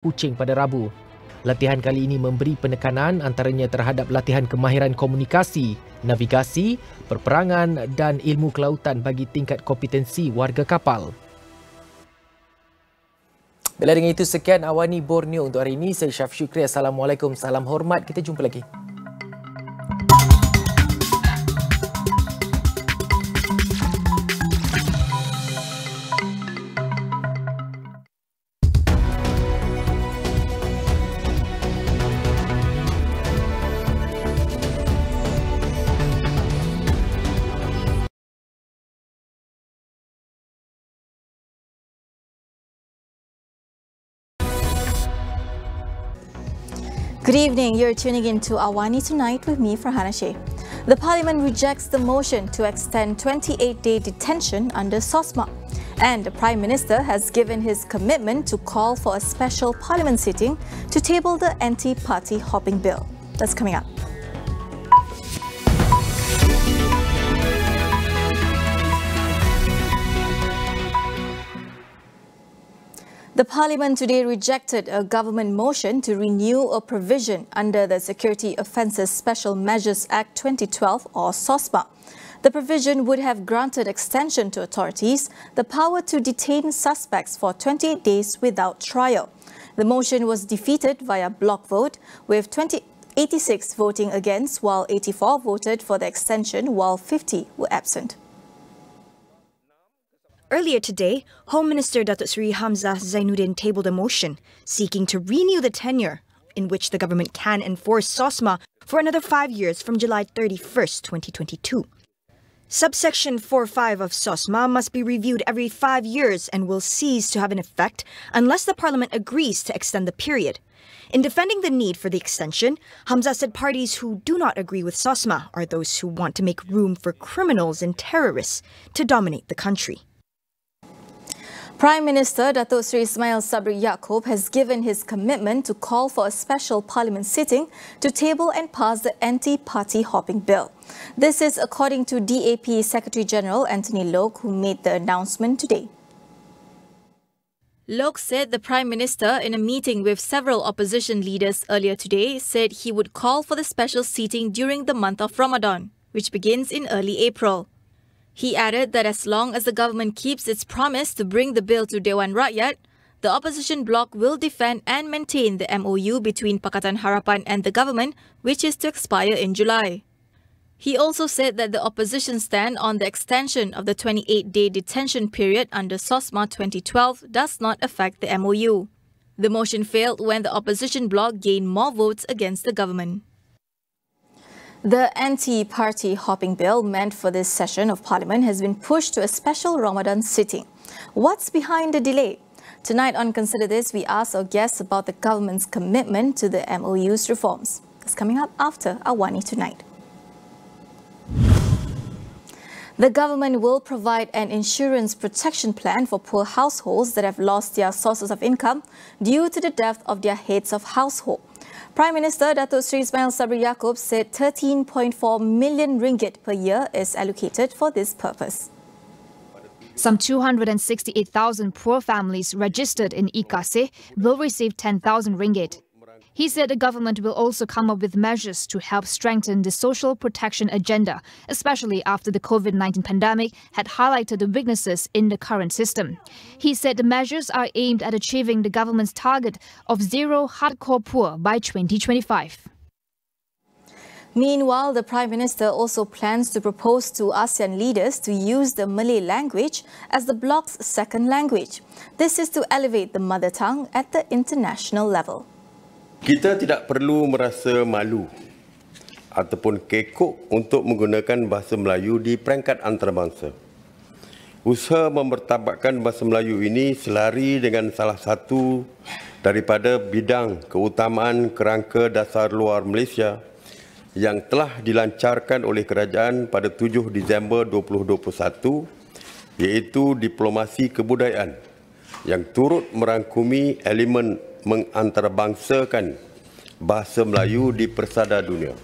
Kuching pada Rabu. Latihan kali ini memberi penekanan antaranya terhadap latihan kemahiran komunikasi, navigasi, perperangan dan ilmu kelautan bagi tingkat kompetensi warga kapal. Bila dengan itu sekian Awani Borneo untuk hari ini. Saya Syaf Syukri. Assalamualaikum. Salam hormat. Kita jumpa lagi. Good evening, you're tuning in to AWANI Tonight with me, Farhana Sheikh. The Parliament rejects the motion to extend 28-day detention under Sosma. And the Prime Minister has given his commitment to call for a special Parliament sitting to table the anti-party hopping bill. That's coming up. The Parliament today rejected a government motion to renew a provision under the Security Offences Special Measures Act 2012 or SOSMA. The provision would have granted extension to authorities the power to detain suspects for 28 days without trial. The motion was defeated via block vote with 86 voting against while 84 voted for the extension while 50 were absent. Earlier today, Home Minister Datuk Seri Hamzah Zainuddin tabled a motion seeking to renew the tenure in which the government can enforce SOSMA for another 5 years from July 31st, 2022. Subsection 4.5 of SOSMA must be reviewed every 5 years and will cease to have an effect unless the Parliament agrees to extend the period. In defending the need for the extension, Hamzah said parties who do not agree with SOSMA are those who want to make room for criminals and terrorists to dominate the country. Prime Minister Datuk Seri Ismail Sabri Yaakob has given his commitment to call for a special Parliament sitting to table and pass the anti-party hopping bill. This is according to DAP Secretary General Anthony Loke, who made the announcement today. Loke said the Prime Minister, in a meeting with several opposition leaders earlier today, said he would call for the special seating during the month of Ramadan, which begins in early April. He added that as long as the government keeps its promise to bring the bill to Dewan Rakyat, the opposition bloc will defend and maintain the MOU between Pakatan Harapan and the government, which is to expire in July. He also said that the opposition stand on the extension of the 28-day detention period under SOSMA 2012 does not affect the MOU. The motion failed when the opposition bloc gained more votes against the government. The anti-party hopping bill meant for this session of Parliament has been pushed to a special Ramadan sitting. What's behind the delay? Tonight on Consider This, we ask our guests about the government's commitment to the MOU's reforms. It's coming up after Awani Tonight. The government will provide an insurance protection plan for poor households that have lost their sources of income due to the death of their heads of household. Prime Minister Datuk Seri Ismail Sabri Yaakob said 13.4 million ringgit per year is allocated for this purpose. Some 268,000 poor families registered in IKASE will receive 10,000 ringgit. He said the government will also come up with measures to help strengthen the social protection agenda, especially after the COVID-19 pandemic had highlighted the weaknesses in the current system. He said the measures are aimed at achieving the government's target of zero hardcore poor by 2025. Meanwhile, the Prime Minister also plans to propose to ASEAN leaders to use the Malay language as the bloc's second language. This is to elevate the mother tongue at the international level. Kita tidak perlu merasa malu ataupun kekok untuk menggunakan bahasa Melayu di peringkat antarabangsa. Usaha memertabatkan bahasa Melayu ini selari dengan salah satu daripada bidang keutamaan kerangka dasar luar Malaysia yang telah dilancarkan oleh kerajaan pada 7 Disember 2021, iaitu diplomasi kebudayaan yang turut merangkumi elemen mengantarabangsakan bahasa Melayu di persada dunia.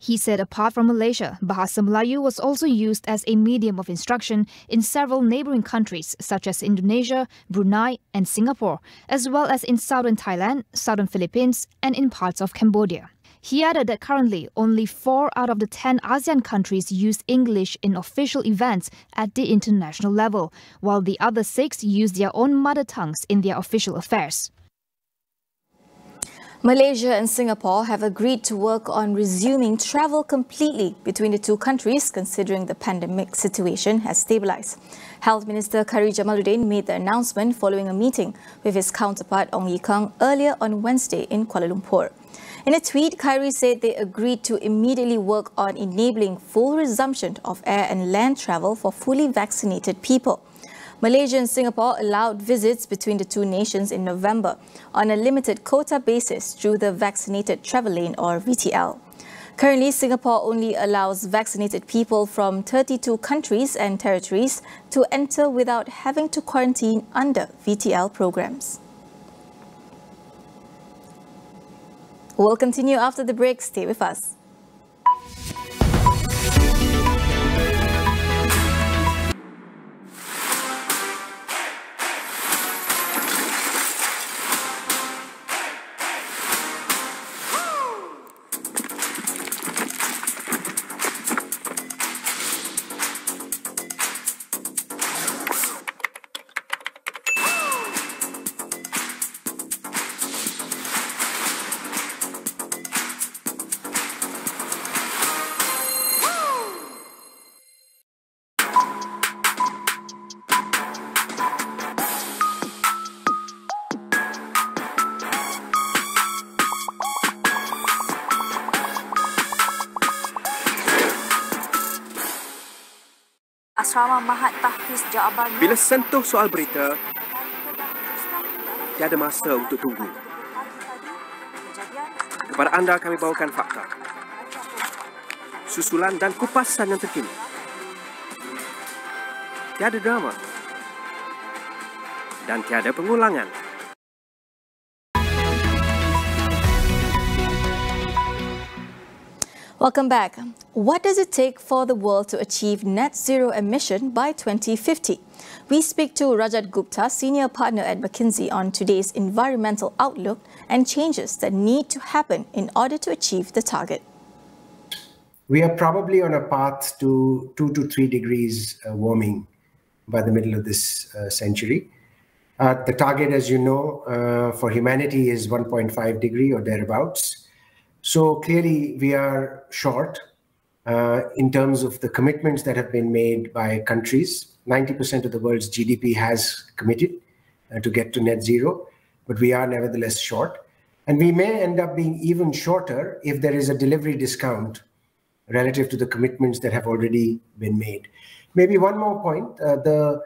He said apart from Malaysia, Bahasa Melayu was also used as a medium of instruction in several neighbouring countries such as Indonesia, Brunei and Singapore, as well as in southern Thailand, southern Philippines and in parts of Cambodia. He added that currently only 4 out of the 10 ASEAN countries use English in official events at the international level, while the other 6 use their own mother tongues in their official affairs. Malaysia and Singapore have agreed to work on resuming travel completely between the two countries, considering the pandemic situation has stabilised. Health Minister Khairi Jamaluddin made the announcement following a meeting with his counterpart Ong Ye Kung earlier on Wednesday in Kuala Lumpur. In a tweet, Khairi said they agreed to immediately work on enabling full resumption of air and land travel for fully vaccinated people. Malaysia and Singapore allowed visits between the two nations in November on a limited quota basis through the Vaccinated Travel Lane or VTL. Currently, Singapore only allows vaccinated people from 32 countries and territories to enter without having to quarantine under VTL programs. We'll continue after the break. Stay with us. Asrama Mahat Tahfiz Jawaban. Bila sentuh soal berita, tiada masa untuk tunggu. Kepada anda kami bawakan fakta, susulan dan kupasan yang terkini. Tiada drama dan tiada pengulangan. Welcome back. What does it take for the world to achieve net zero emission by 2050? We speak to Rajat Gupta, Senior Partner at McKinsey, on today's environmental outlook and changes that need to happen in order to achieve the target. We are probably on a path to 2 to 3 degrees warming by the middle of this century. The target, as you know, for humanity is 1.5 degree or thereabouts. So clearly we are short in terms of the commitments that have been made by countries. 90% of the world's GDP has committed to get to net zero, but we are nevertheless short. And we may end up being even shorter if there is a delivery discount relative to the commitments that have already been made. Maybe one more point, the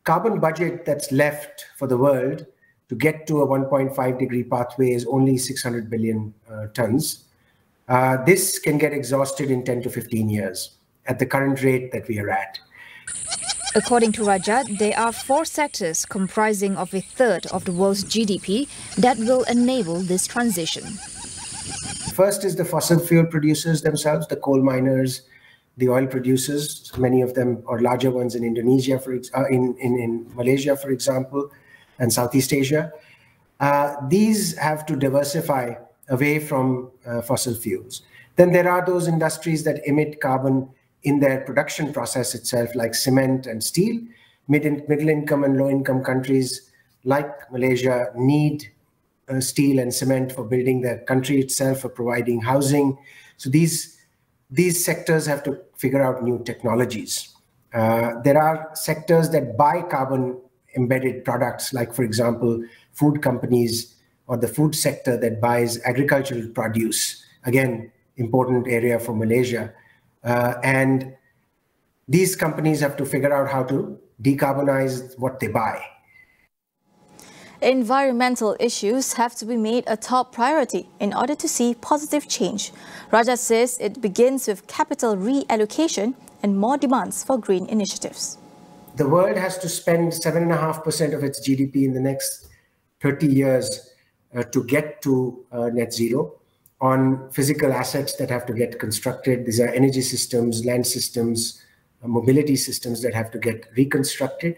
carbon budget that's left for the world to get to a 1.5 degree pathway is only 600 billion tons. This can get exhausted in 10 to 15 years at the current rate that we are at. According to Rajat, there are 4 sectors comprising of a third of the world's GDP that will enable this transition. First is the fossil fuel producers themselves, the coal miners, the oil producers, many of them are larger ones in Indonesia, in Malaysia, for example, and Southeast Asia. These have to diversify away from fossil fuels. Then there are those industries that emit carbon in their production process itself, like cement and steel. Middle-income and low-income countries like Malaysia need steel and cement for building the country itself, for providing housing. So these sectors have to figure out new technologies. There are sectors that buy carbon-embedded products, like, for example, food companies or the food sector that buys agricultural produce. Again, important area for Malaysia. And these companies have to figure out how to decarbonize what they buy. Environmental issues have to be made a top priority in order to see positive change. Rajat says it begins with capital reallocation and more demands for green initiatives. The world has to spend 7.5% of its GDP in the next 30 years to get to net zero. on physical assets that have to get constructed. These are energy systems, land systems, mobility systems that have to get reconstructed.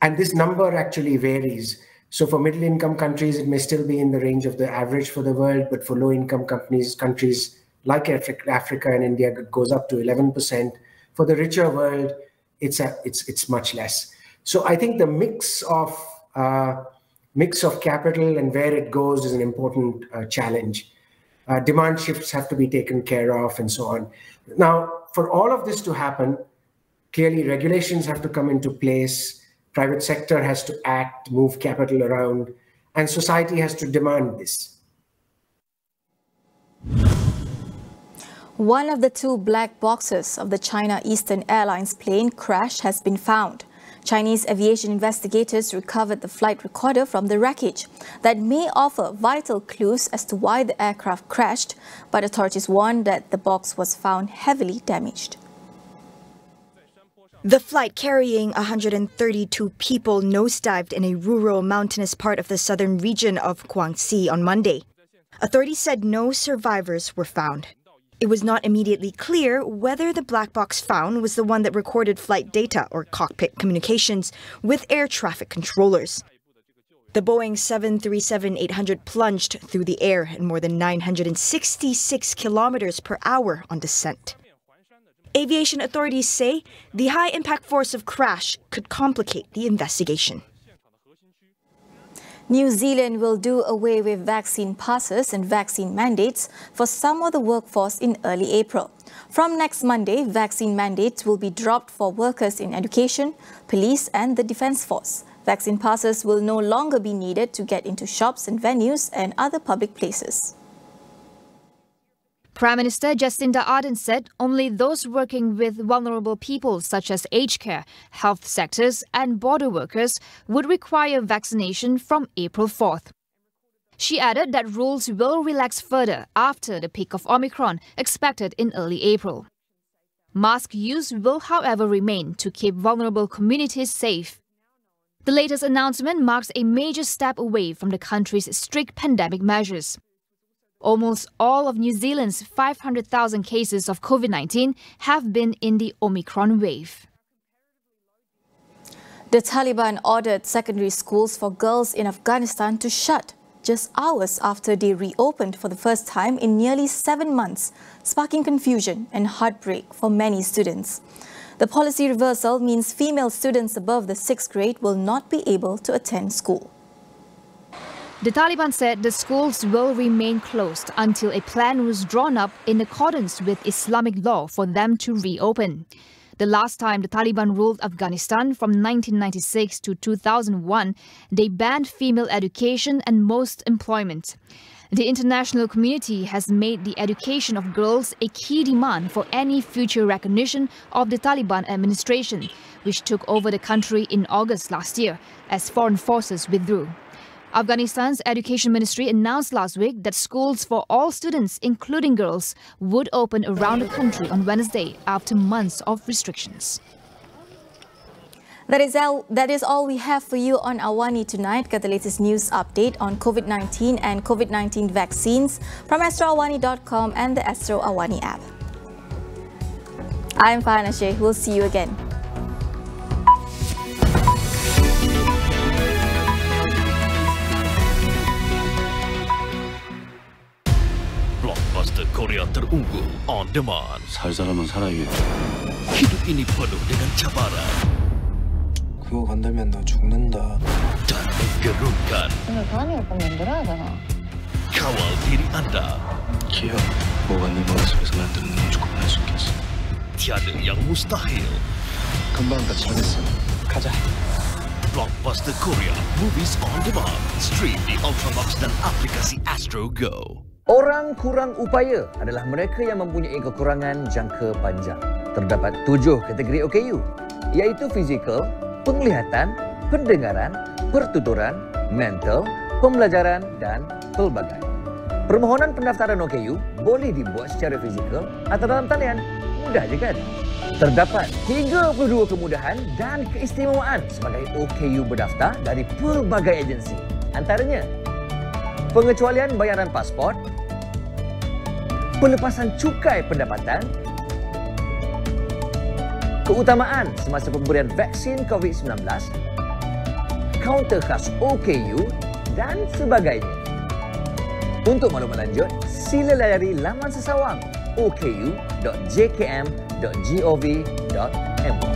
And this number actually varies. So for middle-income countries, it may still be in the range of the average for the world, but for low-income countries like Africa and India, it goes up to 11%. For the richer world, it's much less. So I think the mix of capital and where it goes is an important challenge. Demand shifts have to be taken care of and so on. Now, for all of this to happen, clearly regulations have to come into place. Private sector has to act, move capital around, and society has to demand this. One of the two black boxes of the China Eastern Airlines plane crash has been found. Chinese aviation investigators recovered the flight recorder from the wreckage that may offer vital clues as to why the aircraft crashed, but authorities warned that the box was found heavily damaged. The flight carrying 132 people nosedived in a rural mountainous part of the southern region of Guangxi on Monday. Authorities said no survivors were found. It was not immediately clear whether the black box found was the one that recorded flight data or cockpit communications with air traffic controllers. The Boeing 737-800 plunged through the air at more than 966 kilometers per hour on descent. Aviation authorities say the high impact force of crash could complicate the investigation. New Zealand will do away with vaccine passes and vaccine mandates for some of the workforce in early April. From next Monday, vaccine mandates will be dropped for workers in education, police and the Defence Force. Vaccine passes will no longer be needed to get into shops and venues and other public places. Prime Minister Jacinda Ardern said only those working with vulnerable people such as aged care, health sectors and border workers would require vaccination from April 4th. She added that rules will relax further after the peak of Omicron expected in early April. Mask use will, however, remain to keep vulnerable communities safe. The latest announcement marks a major step away from the country's strict pandemic measures. Almost all of New Zealand's 500,000 cases of COVID-19 have been in the Omicron wave. The Taliban ordered secondary schools for girls in Afghanistan to shut just hours after they reopened for the first time in nearly 7 months, sparking confusion and heartbreak for many students. The policy reversal means female students above the 6th grade will not be able to attend school. The Taliban said the schools will remain closed until a plan was drawn up in accordance with Islamic law for them to reopen. The last time the Taliban ruled Afghanistan from 1996 to 2001, they banned female education and most employment. The international community has made the education of girls a key demand for any future recognition of the Taliban administration, which took over the country in August last year as foreign forces withdrew. Afghanistan's Education Ministry announced last week that schools for all students, including girls, would open around the country on Wednesday after months of restrictions. That is all we have for you on AWANI tonight. Get the latest news update on COVID-19 and COVID-19 vaccines from astroawani.com and the Astro AWANI app. I'm Farhana Sheikh. We'll see you again. Blockbuster Korea terunggul on demand. 살 사람은 살아요. Hidup ini penuh dengan cabaran. 그거 건들면 너 죽는다. Dan menggerunkan. Kawal diri anda. 기억, 뭐가 네 머릿속에서 만드는 건지 구분할 수 있겠어. Tiada yang mustahil. 금방 같이 하겠어. 가자. Blockbuster Korea Movies on Demand. Stream di Ultramax dan aplikasi Astro Go. Orang kurang upaya adalah mereka yang mempunyai kekurangan jangka panjang. Terdapat 7 kategori OKU, iaitu fizikal, penglihatan, pendengaran, pertuturan, mental, pembelajaran dan pelbagai. Permohonan pendaftaran OKU boleh dibuat secara fizikal atau dalam talian. Mudah je kan? Terdapat 32 kemudahan dan keistimewaan sebagai OKU berdaftar dari pelbagai agensi. Antaranya, pengecualian bayaran pasport, pelepasan cukai pendapatan, keutamaan semasa pemberian vaksin COVID-19, kaunter khas OKU dan sebagainya. Untuk maklumat lanjut, sila layari laman sesawang oku.jkm.gov.my.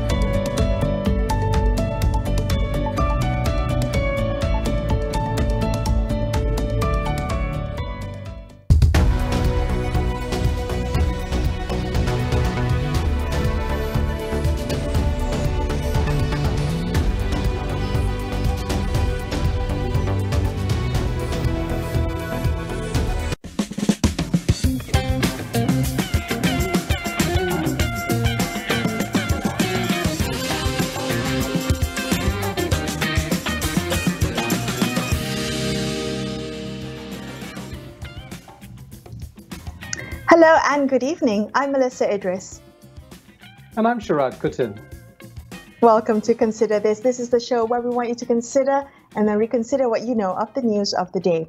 Hello and good evening. I'm Melissa Idris. And I'm Sharad Kuttin. Welcome to Consider This. This is the show where we want you to consider and then reconsider what you know of the news of the day.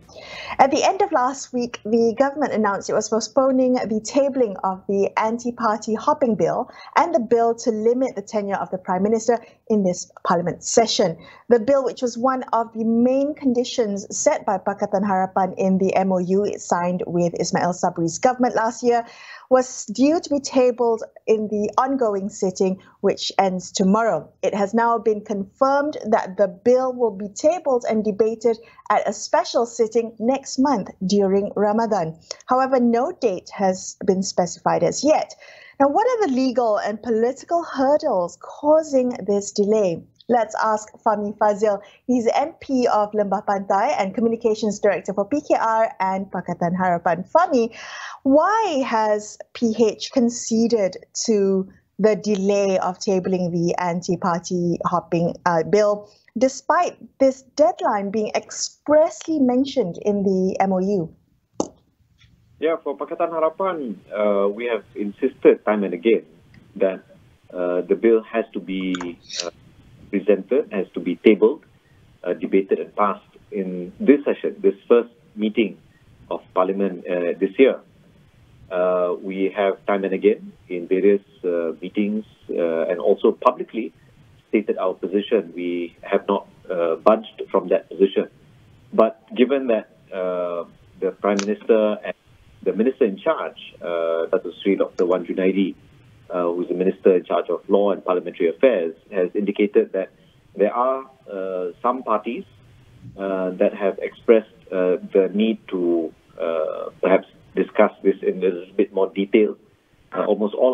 At the end of last week, the government announced it was postponing the tabling of the anti-party hopping bill and the bill to limit the tenure of the Prime Minister in this Parliament session. The bill, which was one of the main conditions set by Pakatan Harapan in the MOU it signed with Ismail Sabri's government last year, was due to be tabled in the ongoing sitting, which ends tomorrow. It has now been confirmed that the bill will be tabled and debated at a special sitting next month during Ramadan. However, no date has been specified as yet. Now, what are the legal and political hurdles causing this delay? Let's ask Fahmi Fazil. He's MP of Lembah Pantai and Communications Director for PKR and Pakatan Harapan. Fahmi, why has PH conceded to the delay of tabling the anti-party hopping bill, despite this deadline being expressly mentioned in the MOU? Yeah, for Pakatan Harapan, we have insisted time and again that the bill has to be presented, has to be tabled, debated and passed in this session, this first meeting of Parliament this year. We have time and again in various meetings and also publicly stated our position. We have not budged from that position. But given that the Prime Minister and the Minister in charge, Datuk Sri Dr. Wan Junaidi, who is the Minister in charge of Law and Parliamentary Affairs, has indicated that there are some parties that have expressed the need to perhaps discuss this in a little bit more detail. Almost all